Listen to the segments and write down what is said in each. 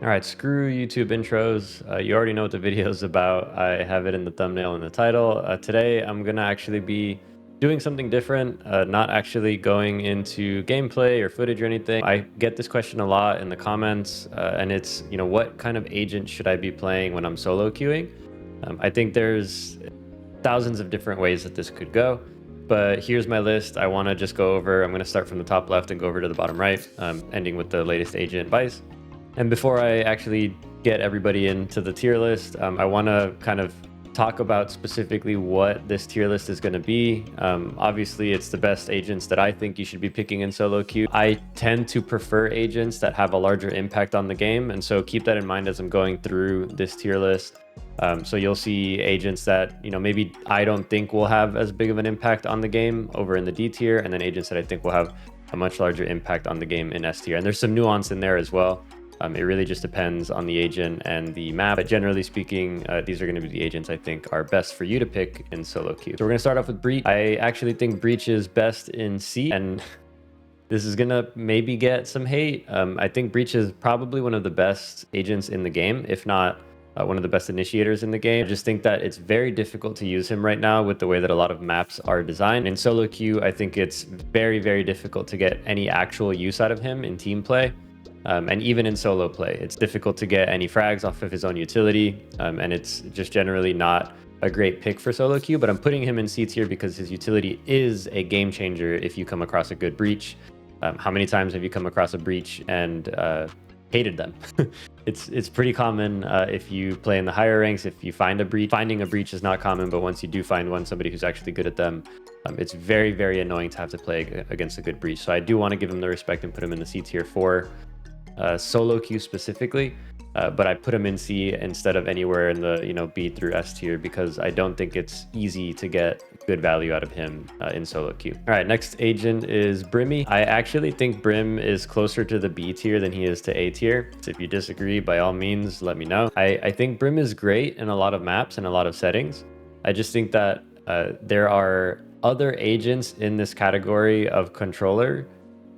All right, screw YouTube intros. You already know what the video is about. I have it in the thumbnail and the title. Today, I'm going to actually be doing something different, not actually going into gameplay or footage or anything. I get this question a lot in the comments, and it's, what kind of agent should I be playing when I'm solo queuing? I think there's thousands of different ways that this could go, but here's my list. I want to just go over, I'm going to start from the top left and go over to the bottom right, ending with the latest agent advice. And before I actually get everybody into the tier list, I want to kind of talk about specifically what this tier list is going to be. Obviously, it's the best agents that I think you should be picking in solo queue. I tend to prefer agents that have a larger impact on the game, and so keep that in mind as I'm going through this tier list. So you'll see agents that, maybe I don't think will have as big of an impact on the game over in the D tier, and then agents that I think will have a much larger impact on the game in S tier. And there's some nuance in there as well. It really just depends on the agent and the map, but generally speaking, these are going to be the agents I think are best for you to pick in solo queue. So we're going to start off with Breach. I actually think Breach is best in C, and this is going to maybe get some hate. I think Breach is probably one of the best agents in the game, if not one of the best initiators in the game. I just think that it's very difficult to use him right now with the way that a lot of maps are designed. In solo queue, I think it's very, very difficult to get any actual use out of him in team play. And even in solo play, it's difficult to get any frags off of his own utility, and it's just generally not a great pick for solo queue. But I'm putting him in C tier because his utility is a game changer if you come across a good breach. How many times have you come across a breach and hated them? It's pretty common if you play in the higher ranks. If you find a breach, finding a breach is not common, but once you do find one, somebody who's actually good at them, it's very, very annoying to have to play against a good breach. So I do want to give him the respect and put him in the C tier for solo queue specifically, but I put him in C instead of anywhere in the B through S tier because I don't think it's easy to get good value out of him in solo queue. All right, next agent is Brimmy. I actually think Brim is closer to the B tier than he is to A tier. So if you disagree, by all means, let me know. I think Brim is great in a lot of maps and a lot of settings. I just think that there are other agents in this category of controller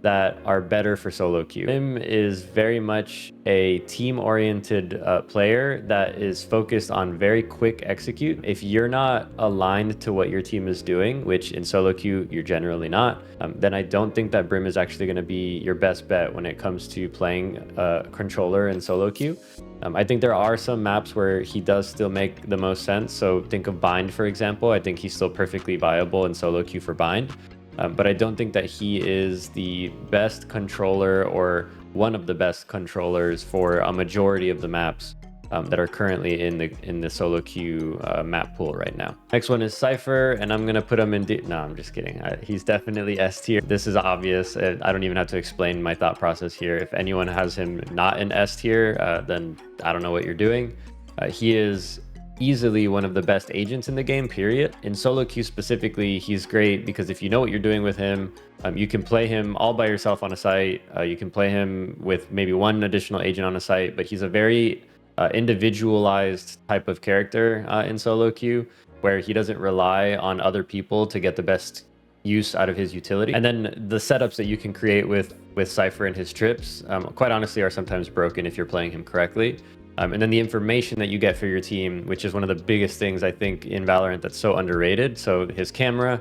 that are better for solo queue. Brim is very much a team-oriented player that is focused on very quick execute. If you're not aligned to what your team is doing, which in solo queue you're generally not, then I don't think that Brim is actually going to be your best bet when it comes to playing controller in solo queue. I think there are some maps where he does still make the most sense. So think of Bind, for example. I think he's still perfectly viable in solo queue for Bind. But I don't think that he is the best controller or one of the best controllers for a majority of the maps that are currently in the solo queue map pool right now. Next one is Cypher, and I'm gonna put him in no, I'm just kidding. He's definitely S tier. This is obvious. I don't even have to explain my thought process here. If anyone has him not in S tier, then I don't know what you're doing. He is easily one of the best agents in the game, period. In solo queue specifically, he's great because if you know what you're doing with him, you can play him all by yourself on a site. You can play him with maybe one additional agent on a site, but he's a very individualized type of character in solo queue where he doesn't rely on other people to get the best use out of his utility. And then the setups that you can create with Cypher and his trips, quite honestly, are sometimes broken if you're playing him correctly. And then the information that you get for your team, which is one of the biggest things I think in Valorant that's so underrated. So his camera,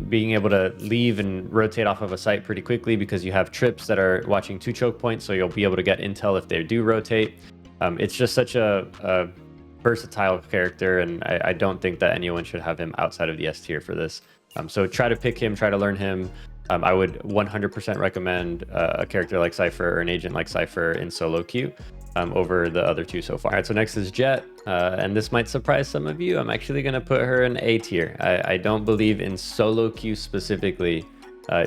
being able to leave and rotate off of a site pretty quickly because you have trips that are watching 2 choke points, so you'll be able to get intel if they do rotate. It's just such a versatile character, and I don't think that anyone should have him outside of the S tier for this. So try to pick him, try to learn him. I would 100% recommend a character like Cypher or an agent like Cypher in solo queue over the other two so far. All right, so next is Jet, and this might surprise some of you. I'm actually going to put her in A tier. I don't believe in solo queue specifically.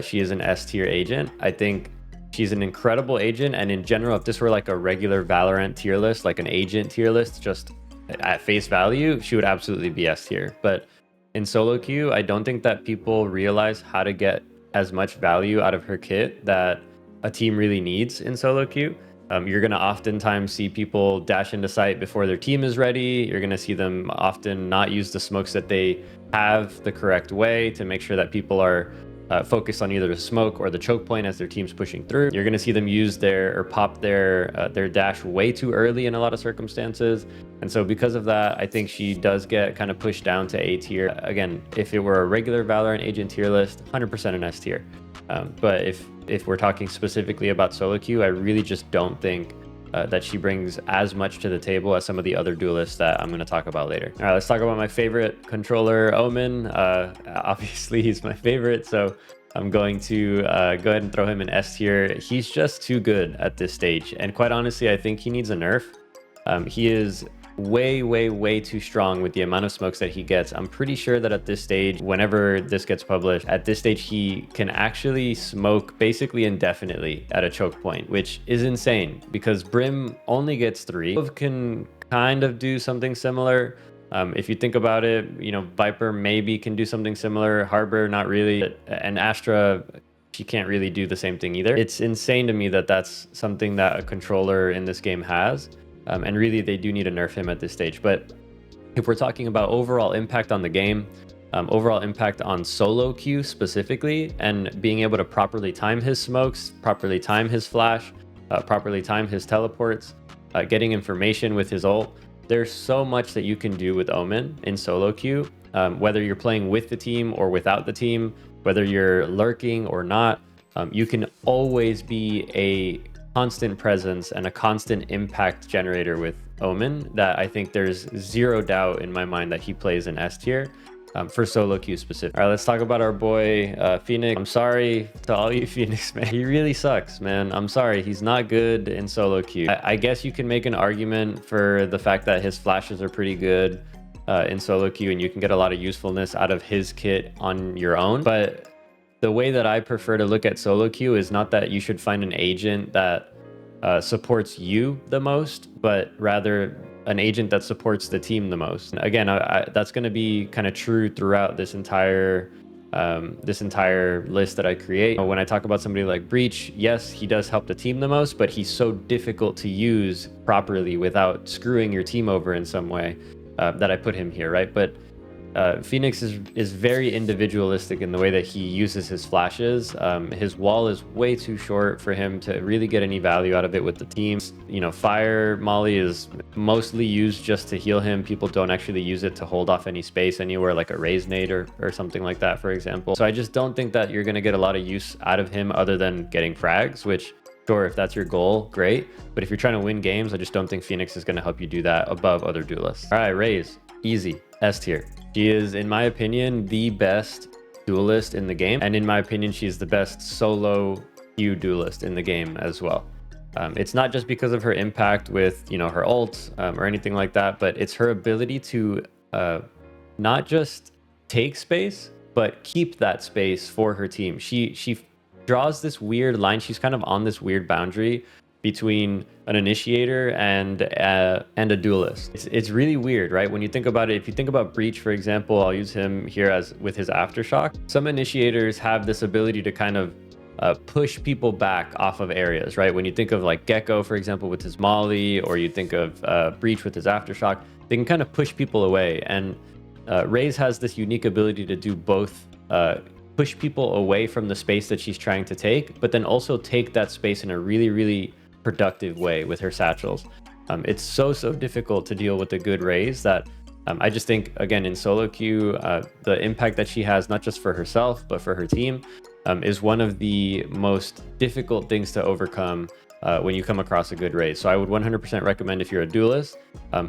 She is an S tier agent. I think she's an incredible agent, and in general, if this were like a regular Valorant tier list, like an agent tier list, just at face value, she would absolutely be S tier. But in solo queue, I don't think that people realize how to get as much value out of her kit that a team really needs in solo queue. You're going to oftentimes see people dash into site before their team is ready. You're going to see them often not use the smokes that they have the correct way to make sure that people are focus on either the smoke or the choke point as their team's pushing through. You're going to see them use or pop their dash way too early in a lot of circumstances. And so because of that, I think she does get kind of pushed down to A tier. Again, if it were a regular Valorant agent tier list, 100% an S tier. But if we're talking specifically about SoloQ, I really just don't think that she brings as much to the table as some of the other duelists that I'm going to talk about later. All right, let's talk about my favorite controller, Omen. Obviously, he's my favorite, so I'm going to go ahead and throw him in S tier. He's just too good at this stage, and quite honestly, I think he needs a nerf. He is way too strong with the amount of smokes that he gets. I'm pretty sure that at this stage, whenever this gets published, at this stage he can actually smoke basically indefinitely at a choke point, which is insane because Brim only gets 3. Can kind of do something similar. If you think about it, you know, Viper maybe can do something similar, Harbor not really, and Astra, she can't really do the same thing either. It's insane to me that that's something that a controller in this game has. And really, they do need to nerf him at this stage. But if we're talking about overall impact on the game, overall impact on SoloQ specifically, and being able to properly time his smokes, properly time his flash, properly time his teleports, getting information with his ult, there's so much that you can do with Omen in SoloQ, whether you're playing with the team or without the team, whether you're lurking or not, you can always be a constant presence and a constant impact generator with Omen that I think there's zero doubt in my mind that he plays in S tier for SoloQ specific. All right, let's talk about our boy Phoenix. I'm sorry to all you Phoenix, man. He really sucks, man. I'm sorry. He's not good in SoloQ. I guess you can make an argument for the fact that his flashes are pretty good in SoloQ and you can get a lot of usefulness out of his kit on your own. But the way that I prefer to look at SoloQ is not that you should find an agent that supports you the most, but rather an agent that supports the team the most. Again, that's going to be kind of true throughout this entire list that I create. When I talk about somebody like Breach, yes, he does help the team the most, but he's so difficult to use properly without screwing your team over in some way that I put him here, right? But Phoenix is very individualistic in the way that he uses his flashes. His wall is way too short for him to really get any value out of it with the team. You know, Fire Molly is mostly used just to heal him. People don't actually use it to hold off any space anywhere, like a Raise nade or something like that, for example. So I just don't think that you're going to get a lot of use out of him other than getting frags, which, sure, if that's your goal, great. But if you're trying to win games, I just don't think Phoenix is going to help you do that above other duelists. All right, Raise, easy, S tier. She is, in my opinion, the best duelist in the game. And in my opinion, she's the best solo queue duelist in the game as well. It's not just because of her impact with, you know, her ult or anything like that, but it's her ability to not just take space, but keep that space for her team. She draws this weird line. She's kind of on this weird boundary between an initiator and a duelist. It's really weird, right? When you think about it, if you think about Breach, for example, I'll use him here as with his Aftershock. Some initiators have this ability to kind of push people back off of areas, right? When you think of like Gecko, for example, with his Molly, or you think of Breach with his Aftershock, they can kind of push people away. And Raze has this unique ability to do both, push people away from the space that she's trying to take, but then also take that space in a really productive way with her satchels. It's so difficult to deal with a good Raze that I just think, again, in SoloQ, the impact that she has, not just for herself, but for her team, is one of the most difficult things to overcome when you come across a good Raze. So I would 100% recommend, if you're a duelist,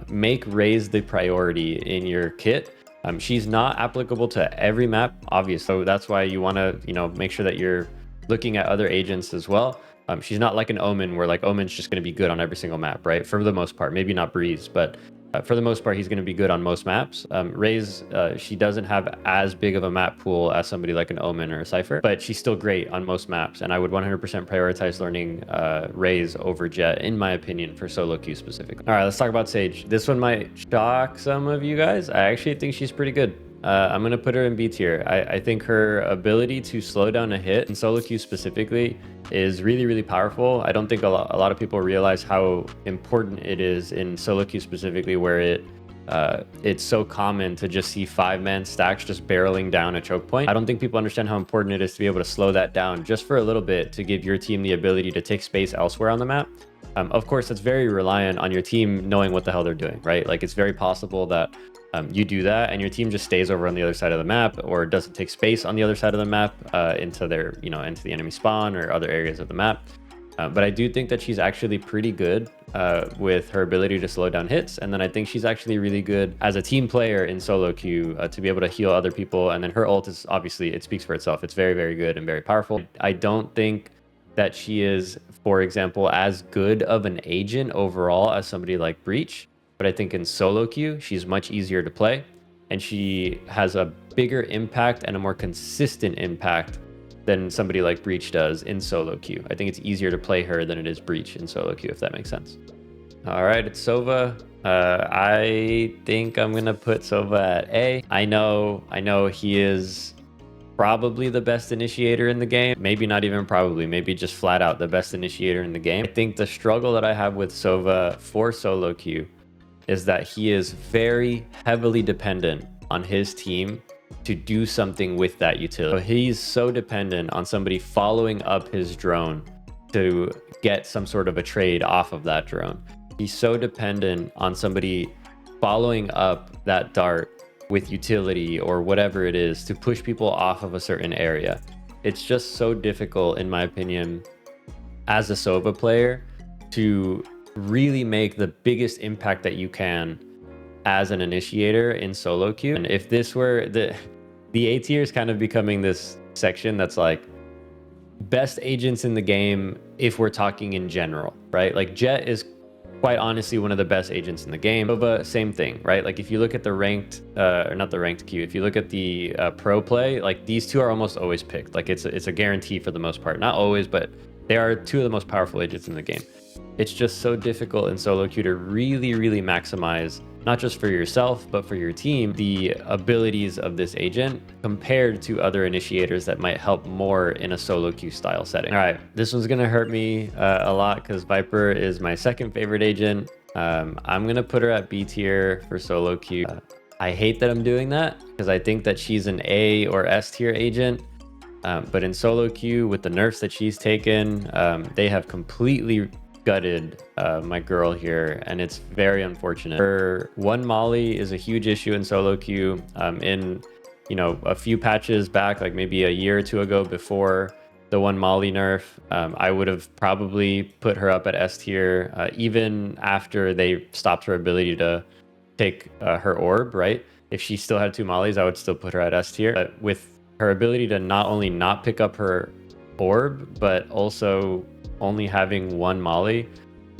make Raze the priority in your kit. She's not applicable to every map, obviously. So that's why you want to, make sure that you're looking at other agents as well. She's not like an Omen, where like Omen's just going to be good on every single map, right? For the most part, maybe not Breeze, but for the most part, he's going to be good on most maps. Raze, she doesn't have as big of a map pool as somebody like an Omen or a Cypher, but she's still great on most maps. And I would 100% prioritize learning Raze over Jet, in my opinion, for SoloQ specifically. All right, let's talk about Sage. This one might shock some of you guys. I actually think she's pretty good. I'm going to put her in B tier. I think her ability to slow down a hit in SoloQ specifically is really powerful. I don't think a lot of people realize how important it is in SoloQ specifically, where it it's so common to just see 5-man stacks just barreling down a choke point. I don't think people understand how important it is to be able to slow that down just for a little bit to give your team the ability to take space elsewhere on the map. Of course, it's very reliant on your team knowing what the hell they're doing, right? Like, it's very possible that you do that and your team just stays over on the other side of the map, or doesn't take space on the other side of the map into their, into the enemy spawn or other areas of the map. But I do think that she's actually pretty good with her ability to slow down hits. And then I think she's actually really good as a team player in solo queue to be able to heal other people. And then her ult is obviously, it speaks for itself. It's very, very good and very powerful. I don't think that she is, for example, as good of an agent overall as somebody like Breach. But I think in solo queue, she's much easier to play. And she has a bigger impact and a more consistent impact than somebody like Breach does in solo queue. I think it's easier to play her than it is Breach in solo queue, if that makes sense. All right, it's Sova. I think I'm gonna put Sova at A. I know he is probably the best initiator in the game. Maybe not even probably, maybe just flat out the best initiator in the game. I think the struggle that I have with Sova for solo queue is that he is very heavily dependent on his team to do something with that utility. So he's so dependent on somebody following up his drone to get some sort of a trade off of that drone. He's so dependent on somebody following up that dart with utility or whatever it is to push people off of a certain area. It's just so difficult, in my opinion, as a Sova player to really make the biggest impact that you can as an initiator in solo queue. And if this were the A tier is kind of becoming this section that's like best agents in the game if we're talking in general, right? Like Jet is quite honestly one of the best agents in the game. Nova, same thing, right? Like if you look at the ranked, or not the ranked queue, if you look at the pro play, like these two are almost always picked. Like it's a guarantee for the most part. Not always, but they are two of the most powerful agents in the game. It's just so difficult in solo queue to really maximize, not just for yourself, but for your team, the abilities of this agent compared to other initiators that might help more in a solo queue style setting. All right, this one's gonna hurt me a lot because Viper is my second favorite agent. I'm gonna put her at B tier for solo queue. I hate that I'm doing that because I think that she's an A or S tier agent. But in solo queue, with the nerfs that she's taken, they have completely gutted my girl here, and it's very unfortunate. Her one molly is a huge issue in solo queue. In a few patches back, like maybe a year or two ago, before the one molly nerf, I would have probably put her up at S tier, even after they stopped her ability to take her orb, right? If she still had 2 mollies, I would still put her at S tier. But with her ability to not only not pick up her orb, but also only having 1 molly,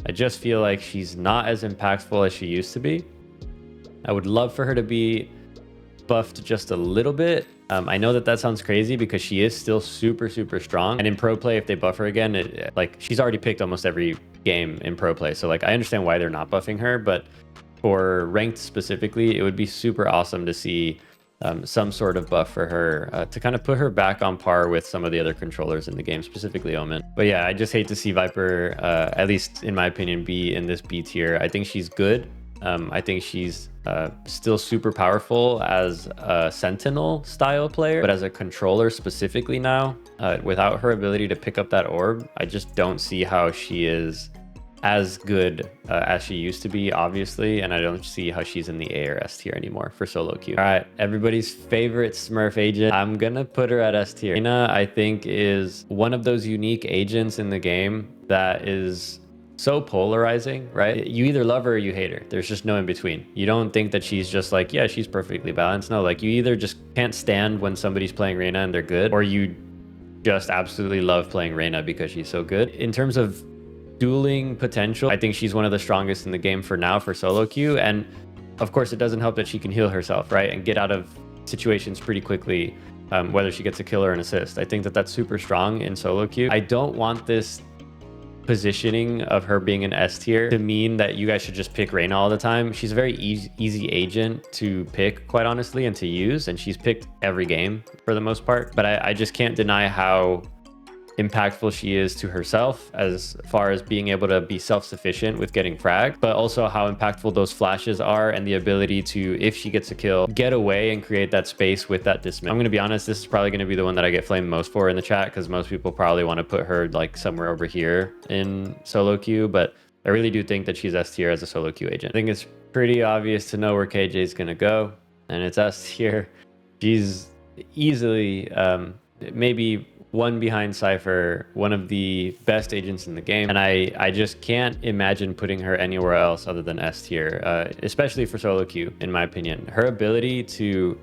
I just feel like she's not as impactful as she used to be. I would love for her to be buffed just a little bit. I know that sounds crazy because she is still super strong, and in pro play, if they buff her again, like she's already picked almost every game in pro play, so like I understand why they're not buffing her, but for ranked specifically, it would be super awesome to see some sort of buff for her to kind of put her back on par with some of the other controllers in the game, specifically Omen. But yeah, I just hate to see Viper, at least in my opinion, be in this B tier. I think she's good. I think she's still super powerful as a Sentinel style player, but as a controller specifically now, without her ability to pick up that orb, I just don't see how she is as good as she used to be, obviously, and I don't see how she's in the A or S tier anymore for solo queue. All right, everybody's favorite Smurf agent. I'm gonna put her at S tier. Raina, I think, is one of those unique agents in the game that is so polarizing, right? You either love her or you hate her. There's just no in between. You don't think that she's just like, yeah, she's perfectly balanced. No, like you either just can't stand when somebody's playing Raina and they're good, or you just absolutely love playing Raina because she's so good. In terms of dueling potential, I think she's one of the strongest in the game for now for solo queue. And of course, it doesn't help that she can heal herself, right? And get out of situations pretty quickly, whether she gets a kill or an assist. I think that's super strong in solo queue. I don't want this positioning of her being an S tier to mean that you guys should just pick Raina all the time. She's a very easy agent to pick, quite honestly, and to use, and she's picked every game for the most part. But I just can't deny how impactful she is to herself as far as being able to be self-sufficient with getting fragged, but also how impactful those flashes are and the ability to, if she gets a kill, get away and create that space with that dismiss. I'm going to be honest, this is probably going to be the one that I get flamed most for in the chat, because most people probably want to put her like somewhere over here in solo queue, but I really do think that she's S tier as a solo queue agent. I think it's pretty obvious to know where KJ is going to go, and it's S tier. She's easily maybe one behind Cypher, one of the best agents in the game, and I just can't imagine putting her anywhere else other than S tier, especially for solo queue, in my opinion. Her ability to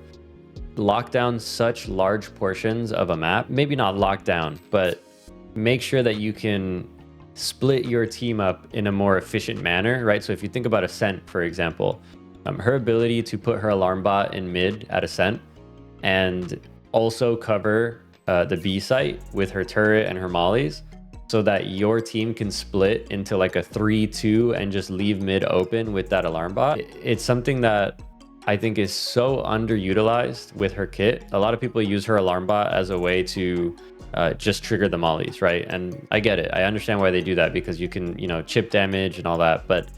lock down such large portions of a map, maybe not lock down, but make sure that you can split your team up in a more efficient manner, right? So if you think about Ascent, for example, her ability to put her alarm bot in mid at Ascent and also cover the B site with her turret and her mollies, so that your team can split into like a 3-2 and just leave mid open with that alarm bot. It's something that I think is so underutilized with her kit. A lot of people use her alarm bot as a way to just trigger the mollies, right? And I get it. I understand why they do that, because you can, you know, chip damage and all that. But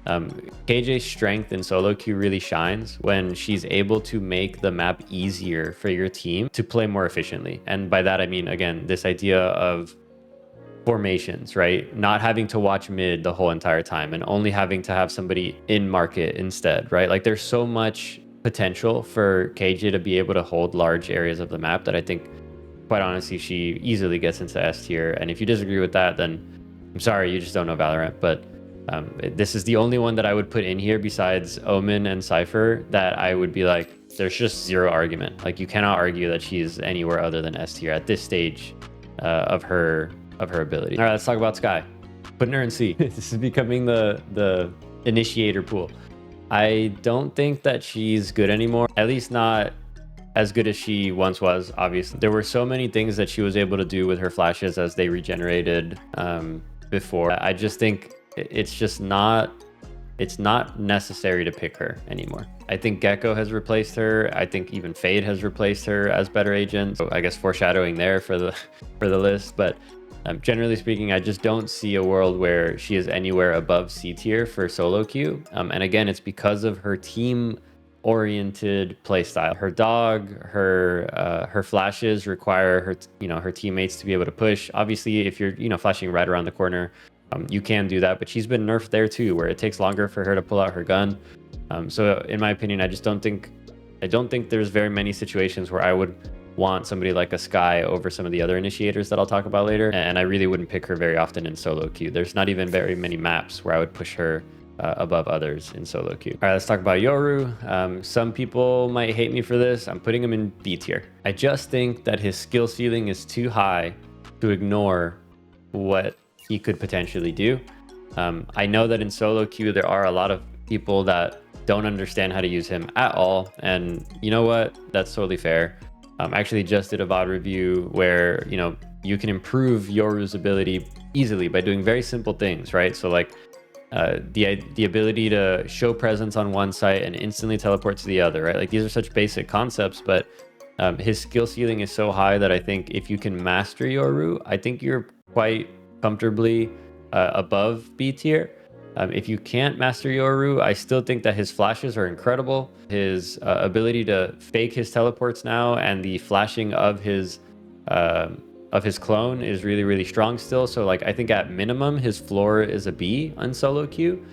KJ's strength in solo queue really shines when she's able to make the map easier for your team to play more efficiently. And by that, I mean, again, this idea of formations, right? Not having to watch mid the whole entire time and only having to have somebody in market instead, right? Like there's so much potential for KJ to be able to hold large areas of the map that I think, quite honestly, she easily gets into S tier. And if you disagree with that, then I'm sorry, you just don't know Valorant. But this is the only one that I would put in here besides Omen and Cypher that I would be like, there's just zero argument. Like you cannot argue that she's anywhere other than S tier at this stage of her ability. All right, let's talk about Skye. Putting her in C. This is becoming the initiator pool. I don't think that she's good anymore, at least not as good as she once was. Obviously, there were so many things that she was able to do with her flashes as they regenerated before. I just think it's not necessary to pick her anymore. I think Gecko has replaced her. I think even Fade has replaced her as better agents. So I guess foreshadowing there for the list. But generally speaking, I just don't see a world where she is anywhere above C tier for solo queue. And again, it's because of her team oriented playstyle. Her dog, her flashes require her teammates to be able to push. Obviously, if you're flashing right around the corner, you can do that, but she's been nerfed there too, where it takes longer for her to pull out her gun. So in my opinion, I don't think there's very many situations where I would want somebody like a Skye over some of the other initiators that I'll talk about later. And I really wouldn't pick her very often in solo queue. There's not even very many maps where I would push her above others in solo queue. All right, let's talk about Yoru. Some people might hate me for this. I'm putting him in B tier. I just think that his skill ceiling is too high to ignore what he could potentially do. I know that in solo queue, there are a lot of people that don't understand how to use him at all. And you know what? That's totally fair. I actually just did a VOD review where, you can improve Yoru's ability easily by doing very simple things, right? So like the ability to show presence on one site and instantly teleport to the other, right? Like these are such basic concepts, but his skill ceiling is so high that I think if you can master Yoru, I think you're quite comfortably above B tier. If you can't master Yoru, I still think that his flashes are incredible. His ability to fake his teleports now and the flashing of his clone is really, really strong still. So like I think at minimum his floor is a B on solo queue,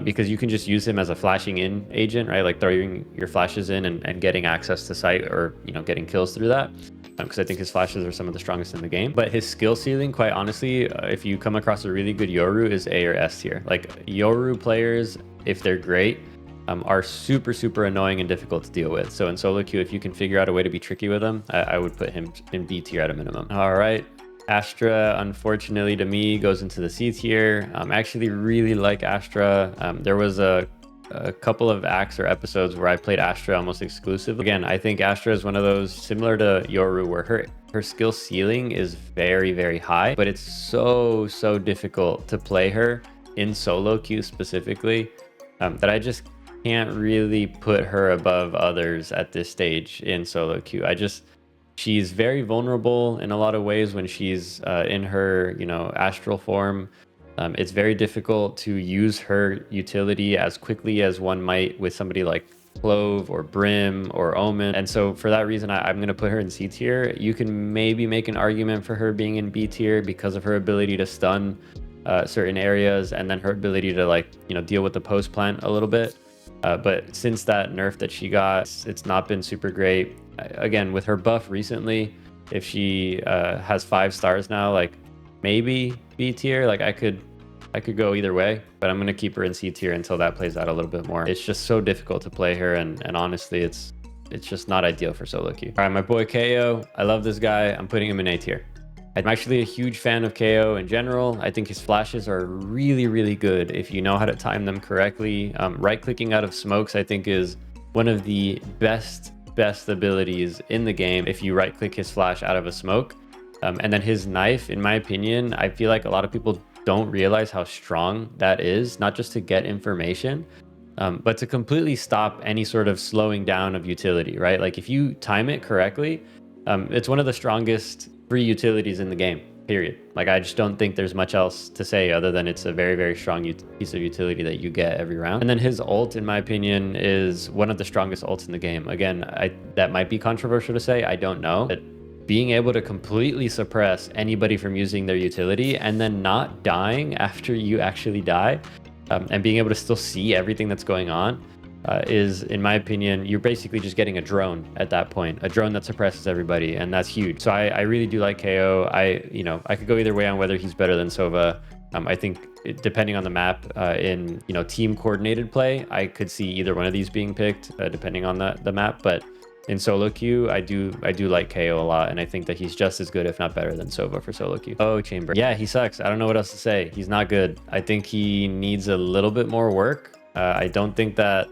because you can just use him as a flashing in agent, right? Like throwing your flashes in and getting access to site, or getting kills through that. Because I think his flashes are some of the strongest in the game. But his skill ceiling, quite honestly, if you come across a really good Yoru, is A or S tier. Like Yoru players, if they're great, are super, super annoying and difficult to deal with. So in solo queue, if you can figure out a way to be tricky with him, I would put him in B tier at a minimum. All right. Astra, unfortunately to me, goes into the C tier. I actually really like Astra. There was a couple of acts or episodes where I played Astra almost exclusively. Again, I think Astra is one of those similar to Yoru, where her skill ceiling is very, very high, but it's so difficult to play her in solo queue specifically, that I just can't really put her above others at this stage in solo queue. She's very vulnerable in a lot of ways when she's in her, you know, astral form. It's very difficult to use her utility as quickly as one might with somebody like Clove or Brim or Omen. And so for that reason, I'm going to put her in C tier. You can maybe make an argument for her being in B tier because of her ability to stun certain areas, and then her ability to, like, you know, deal with the post plant a little bit. But since that nerf that she got, it's not been super great. Again, with her buff recently, if she has 5 stars now, like maybe B tier, like I could go either way, but I'm going to keep her in C tier until that plays out a little bit more. It's just so difficult to play her, and honestly, it's just not ideal for SoloQ. All right, my boy KO, I love this guy. I'm putting him in A tier. I'm actually a huge fan of KO in general. I think his flashes are really, really good if you know how to time them correctly. Right-clicking out of smokes, I think, is one of the best abilities in the game if you right-click his flash out of a smoke. And then his knife, in my opinion, I feel like a lot of people don't realize how strong that is, not just to get information, but to completely stop any sort of slowing down of utility, right? Like if you time it correctly, it's one of the strongest free utilities in the game, period. Like I just don't think there's much else to say other than it's a very, very strong piece of utility that you get every round. And then his ult, in my opinion, is one of the strongest ults in the game. Again, that might be controversial to say, I don't know. But being able to completely suppress anybody from using their utility and then not dying after you actually die, and being able to still see everything that's going on, is, in my opinion, you're basically just getting a drone at that point, a drone that suppresses everybody, and that's huge. So I really do like KO. I could go either way on whether he's better than Sova. I think depending on the map, in, you know, team coordinated play, I could see either one of these being picked, depending on the map. But in SoloQ, I do like KO a lot, and I think that he's just as good, if not better, than Sova for SoloQ. Oh, Chamber. Yeah, he sucks. I don't know what else to say. He's not good. I think he needs a little bit more work. I don't think that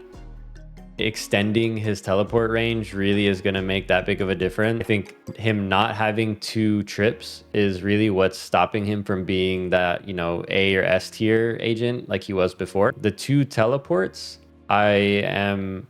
extending his teleport range really is going to make that big of a difference. I think him not having 2 trips is really what's stopping him from being that, you know, A or S tier agent like he was before. The 2 teleports, I am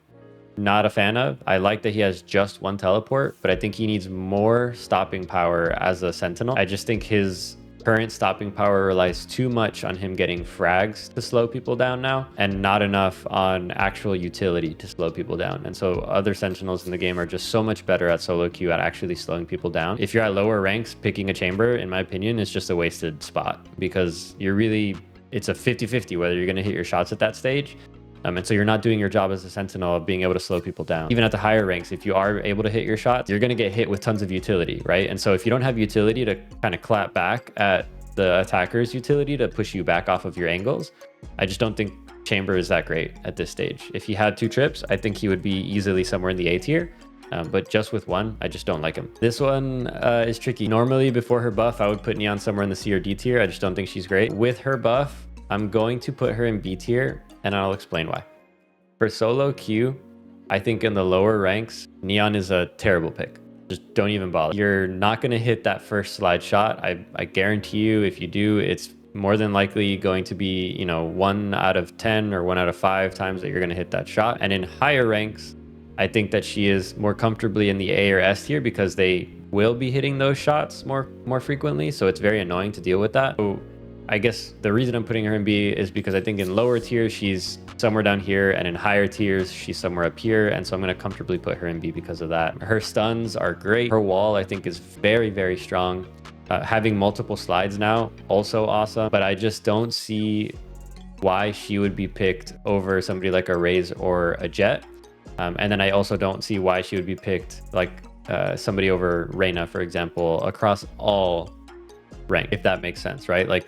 not a fan of. I like that he has just 1 teleport, but I think he needs more stopping power as a sentinel. I just think his current stopping power relies too much on him getting frags to slow people down now, and not enough on actual utility to slow people down. And so other sentinels in the game are just so much better at SoloQ at actually slowing people down. If you're at lower ranks, picking a chamber, in my opinion, is just a wasted spot, because it's a 50-50 whether you're going to hit your shots at that stage. And so you're not doing your job as a sentinel of being able to slow people down. Even at the higher ranks, if you are able to hit your shots, you're going to get hit with tons of utility, right? And so if you don't have utility to kind of clap back at the attacker's utility to push you back off of your angles, I just don't think Chamber is that great at this stage. If he had 2 trips, I think he would be easily somewhere in the A tier. But just with 1, I just don't like him. This one is tricky. Normally, before her buff, I would put Neon somewhere in the C or D tier. I just don't think she's great. With her buff, I'm going to put her in B tier, and I'll explain why. For SoloQ, I think in the lower ranks, Neon is a terrible pick. Just don't even bother. You're not going to hit that first slide shot. I guarantee you, if you do, it's more than likely going to be, you know, 1 out of 10 or 1 out of 5 times that you're going to hit that shot. And in higher ranks, I think that she is more comfortably in the A or S tier because they will be hitting those shots more frequently. So it's very annoying to deal with that. So I guess the reason I'm putting her in B is because I think in lower tiers, she's somewhere down here, and in higher tiers, she's somewhere up here. And so I'm going to comfortably put her in B because of that. Her stuns are great. Her wall, I think, is very, very strong. Having multiple slides now, also awesome. But I just don't see why she would be picked over somebody like a Raze or a Jet. And then I also don't see why she would be picked like somebody over Raina, for example, across all rank, if that makes sense, right? Like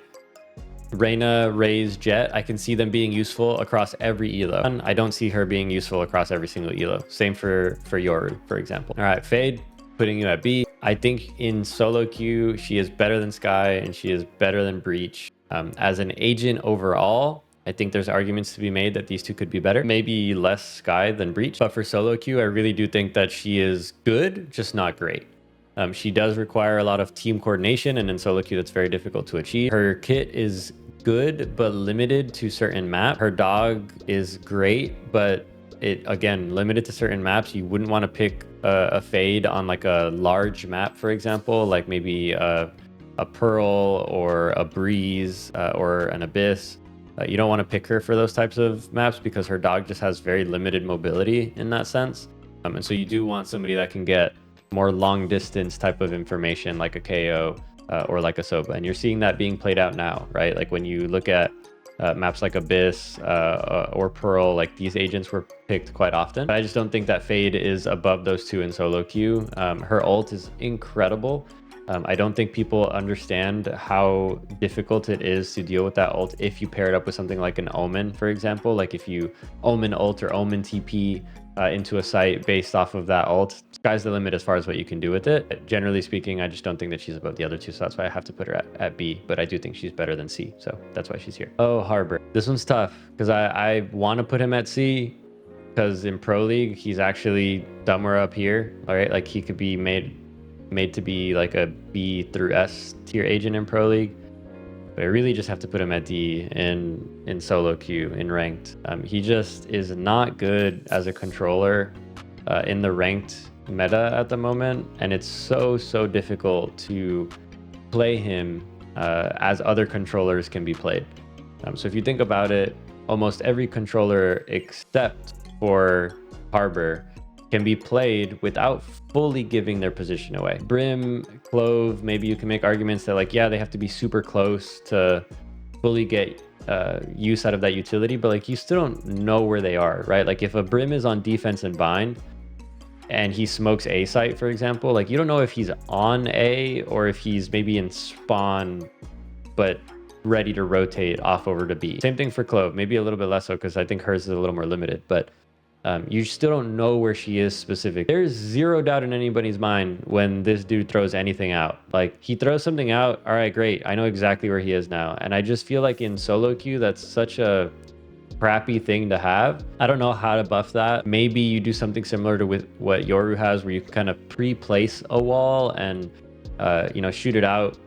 Raina, Raze, Jet, I can see them being useful across every elo. And I don't see her being useful across every single elo. Same for Yoru, for example. All right, Fade, putting you at B. I think in SoloQ, she is better than Sky and she is better than Breach. As an agent overall, I think there's arguments to be made that these 2 could be better. Maybe less Sky than Breach. But for SoloQ, I really do think that she is good, just not great. She does require a lot of team coordination, and in SoloQ, that's very difficult to achieve. Her kit is good, but limited to certain maps. Her dog is great, but it, again, limited to certain maps. You wouldn't want to pick a fade on like a large map, for example, like maybe a Pearl or a Breeze or an Abyss, you don't want to pick her for those types of maps because her dog just has very limited mobility in that sense. And so you do want somebody that can get more long distance type of information like a KO or like a Soba. And you're seeing that being played out now, right? Like when you look at maps like Abyss or Pearl, like these agents were picked quite often. But I just don't think that Fade is above those two in solo queue. Her ult is incredible. I don't think people understand how difficult it is to deal with that ult if you pair it up with something like an Omen, for example. Like if you Omen ult or Omen TP into a site based off of that ult, sky's the limit as far as what you can do with it. Generally speaking, I just don't think that she's above the other two, so that's why I have to put her at B, but I do think she's better than C, so that's why she's here. Oh, Harbor. This one's tough because I want to put him at C because in Pro League, he's actually somewhere up here, all right? Like he could be made to be like a B through S tier agent in Pro League. But I really just have to put him at D in solo queue, in ranked. He just is not good as a controller in the ranked meta at the moment. And it's so difficult to play him as other controllers can be played. So if you think about it, almost every controller except for Harbor can be played without fully giving their position away. Brim, Clove, maybe you can make arguments that like, yeah, they have to be super close to fully get use out of that utility, but like you still don't know where they are, right? Like if a Brim is on defense and bind and he smokes A site, for example, like you don't know if he's on A or if he's maybe in spawn, but ready to rotate off over to B. Same thing for Clove, maybe a little bit less so because I think hers is a little more limited, but you still don't know where she is specific. There's zero doubt in anybody's mind when this dude throws anything out. Like he throws something out, all right, great, I know exactly where he is now. And I just feel like in solo queue, that's such a crappy thing to have. I don't know how to buff that. Maybe you do something similar to with what Yoru has, where you can kind of pre-place a wall and you know, shoot it out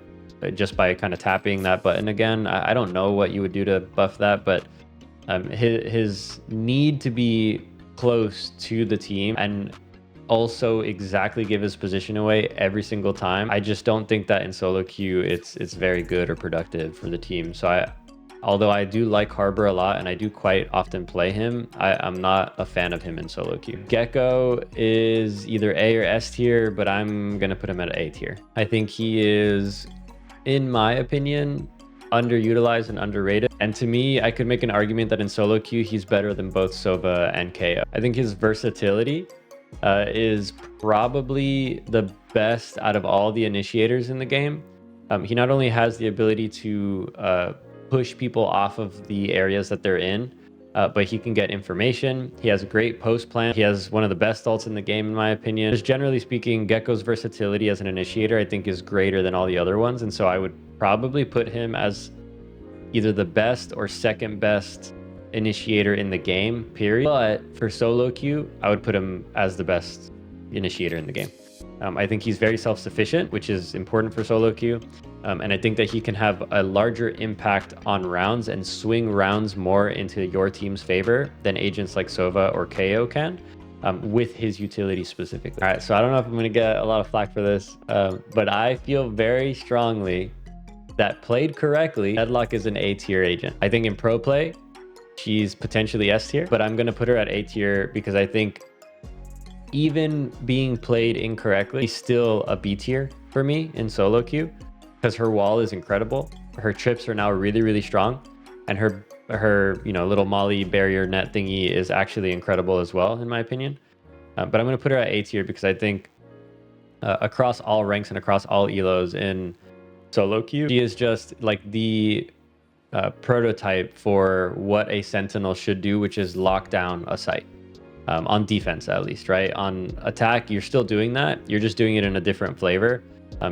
just by kind of tapping that button again. I don't know what you would do to buff that, but his need to be close to the team and also exactly give his position away every single time, I just don't think that in solo queue it's very good or productive for the team. So although I do like Harbor a lot and I do quite often play him, I'm not a fan of him in solo queue. Gecko is either A or S tier, but I'm gonna put him at A tier. I think he is, in my opinion, underutilized and underrated. And to me, I could make an argument that in solo queue, he's better than both Sova and KO. I think his versatility is probably the best out of all the initiators in the game. He not only has the ability to push people off of the areas that they're in, but he can get information. He has a great post plan. He has one of the best ults in the game, in my opinion. Just generally speaking, Gecko's versatility as an initiator, I think, is greater than all the other ones. And so I would probably put him as either the best or second best initiator in the game, period. But for solo queue, I would put him as the best initiator in the game. I think he's very self-sufficient, which is important for solo queue. And I think that he can have a larger impact on rounds and swing rounds more into your team's favor than agents like Sova or KO can, with his utility specifically. All right, so I don't know if I'm going to get a lot of flack for this, but I feel very strongly that played correctly, Deadlock is an A tier agent. I think in pro play, she's potentially S tier, but I'm going to put her at A tier because I think even being played incorrectly, she's still a B tier for me in solo queue because her wall is incredible. Her trips are now really strong, and her you know, little Molly barrier net thingy is actually incredible as well, in my opinion. But I'm going to put her at A tier because I think across all ranks and across all elos in solo queue, she is just like the prototype for what a sentinel should do, which is lock down a site. On defense, at least, right? On attack, you're still doing that. You're just doing it in a different flavor.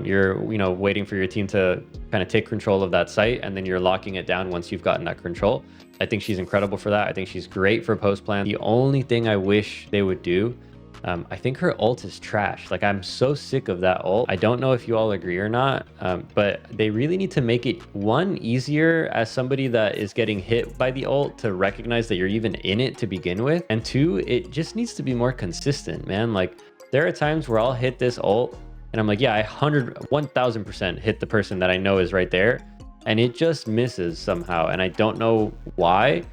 You're, you know, waiting for your team to kind of take control of that site, and then you're locking it down once you've gotten that control. I think she's incredible for that. I think she's great for post plan. The only thing I wish they would do, I think her ult is trash. Like, I'm so sick of that ult. I don't know if you all agree or not, but they really need to make it, one, easier as somebody that is getting hit by the ult to recognize that you're even in it to begin with. And two, it just needs to be more consistent, man. Like, there are times where I'll hit this ult and I'm like, yeah, I 1000% hit the person that I know is right there, and it just misses somehow, and I don't know why.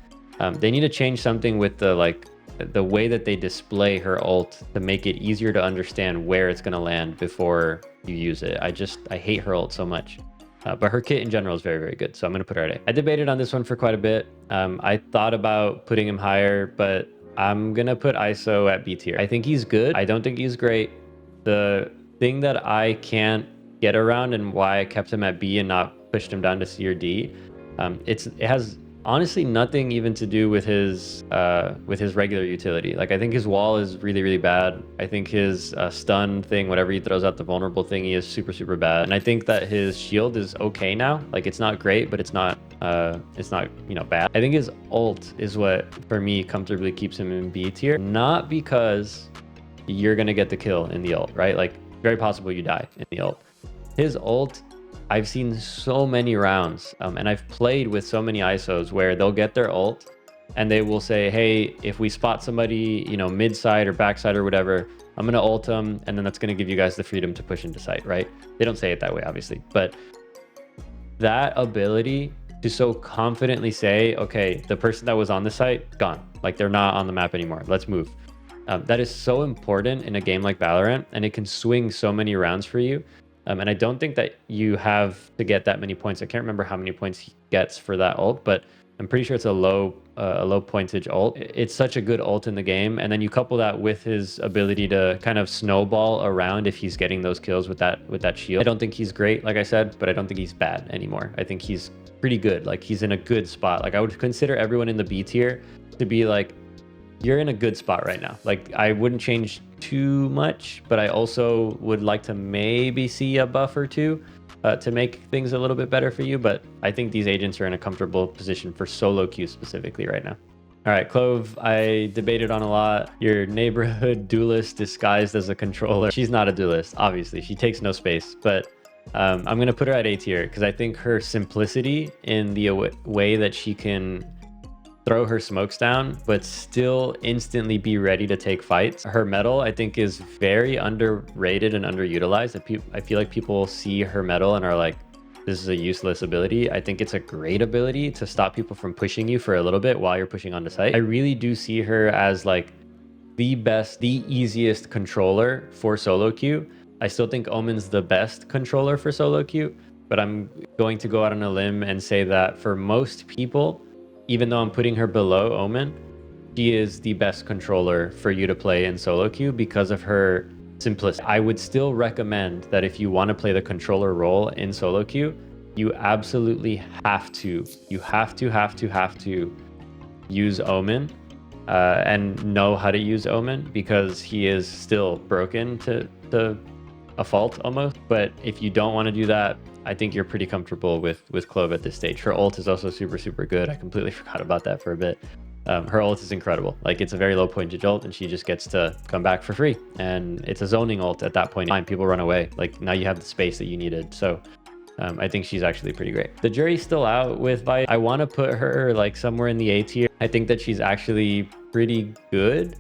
They need to change something with the way that they display her ult to make it easier to understand where it's going to land before you use it. I hate her ult so much. But her kit in general is very, very good. So I'm going to put her at A. I debated on this one for quite a bit. I thought about putting him higher, but I'm going to put ISO at B tier. I think he's good. I don't think he's great. The thing that I can't get around and why I kept him at B and not pushed him down to C or D, it has honestly nothing even to do with his regular utility. Like, I think his wall is really, really bad. I think his stun thing, whatever he throws out, the vulnerable thing, he is super, super bad. And I think that his shield is okay now. Like, it's not great, but it's not bad. I think his ult is what for me comfortably keeps him in B tier, not because you're gonna get the kill in the ult, right? Like, very possible you die in the ult. His ult, I've seen so many rounds, and I've played with so many ISOs where they'll get their ult and they will say, hey, if we spot somebody, mid side or backside or whatever, I'm going to ult them, and then that's going to give you guys the freedom to push into sight, right? They don't say it that way, obviously, but that ability to so confidently say, okay, the person that was on the site, gone. Like, they're not on the map anymore. Let's move. That is so important in a game like Valorant, and it can swing so many rounds for you. And I don't think that you have to get that many points. I can't remember how many points he gets for that ult, but I'm pretty sure it's a low pointage ult. It's such a good ult in the game. And then you couple that with his ability to kind of snowball around if he's getting those kills with that shield. I don't think he's great, like I said, but I don't think he's bad anymore. I think he's pretty good. Like, he's in a good spot. Like, I would consider everyone in the B tier to be like, you're in a good spot right now. Like, I wouldn't change too much, but I also would like to maybe see a buff or two to make things a little bit better for you. But I think these agents are in a comfortable position for SoloQ specifically right now. All right, Clove, I debated on a lot. Your neighborhood duelist disguised as a controller. She's not a duelist, obviously. She takes no space, but I'm going to put her at A tier because I think her simplicity in the way that she can throw her smokes down but still instantly be ready to take fights. Her metal, I think, is very underrated and underutilized. I feel like people see her metal and are like, this is a useless ability. I think it's a great ability to stop people from pushing you for a little bit while you're pushing onto site. I really do see her as like the easiest controller for SoloQ. I still think Omen's the best controller for SoloQ, but I'm going to go out on a limb and say that for most people, even though I'm putting her below Omen, she is the best controller for you to play in SoloQ because of her simplicity. I would still recommend that if you want to play the controller role in SoloQ, you absolutely have to use Omen and know how to use Omen, because he is still broken to a fault almost. But if you don't want to do that, I think you're pretty comfortable with Clove at this stage. Her ult is also super, super good. I completely forgot about that for a bit. Her ult is incredible. Like, it's a very low pointage ult, and she just gets to come back for free. And it's a zoning ult at that point. People run away. Like, now you have the space that you needed. So I think she's actually pretty great. The jury's still out with Vi. I want to put her like somewhere in the A tier. I think that she's actually pretty good.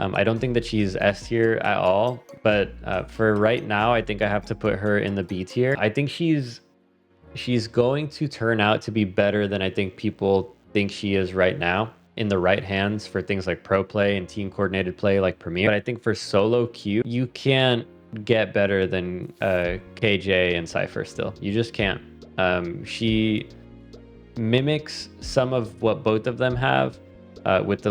I don't think that she's S tier at all, but for right now, I think I have to put her in the B tier. I think she's going to turn out to be better than I think people think she is right now in the right hands for things like pro play and team coordinated play like Premier. But I think for SoloQ, you can't get better than KJ and Cypher still. You just can't. She mimics some of what both of them have. With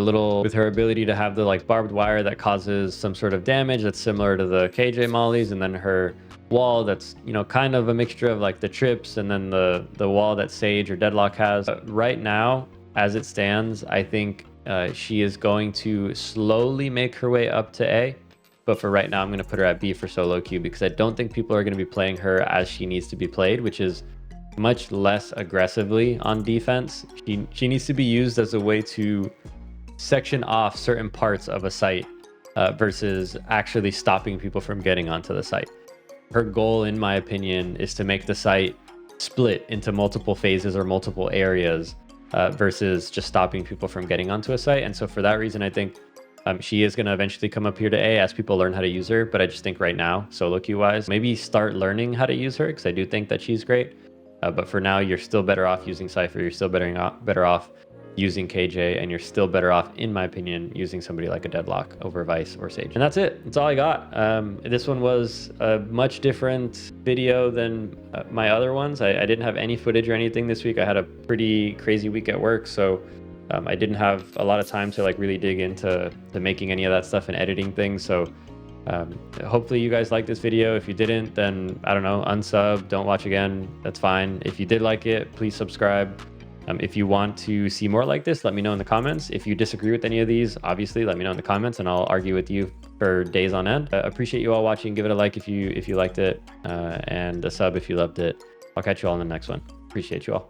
her ability to have the like barbed wire that causes some sort of damage that's similar to the KJ mollies, and then her wall that's kind of a mixture of like the trips and then the wall that Sage or Deadlock has. Right now, as it stands, I think she is going to slowly make her way up to A, but for right now I'm going to put her at B for SoloQ because I don't think people are going to be playing her as she needs to be played, which is much less aggressively on defense. She needs to be used as a way to section off certain parts of a site versus actually stopping people from getting onto the site. Her goal, in my opinion, is to make the site split into multiple phases or multiple areas versus just stopping people from getting onto a site. And so for that reason, I think She is going to eventually come up here to A as people learn how to use her, but I just think right now, SoloQ wise, maybe start learning how to use her, because I do think that she's great. But for now, you're still better off using Cypher. You're still better off using KJ, and you're still better off, in my opinion, using somebody like a Deadlock over Vice or Sage. And that's it. That's all I got. This one was a much different video than my other ones. I didn't have any footage or anything this week. I had a pretty crazy week at work, so I didn't have a lot of time to like really dig into making any of that stuff and editing things. So hopefully you guys liked this video. If you didn't, then I don't know, unsub, don't watch again. That's fine. If you did like it, please subscribe. If you want to see more like this, let me know in the comments. If you disagree with any of these, obviously let me know in the comments and I'll argue with you for days on end. Appreciate you all watching. Give it a like if you liked it, and a sub if you loved it. I'll catch you all in the next one. Appreciate you all.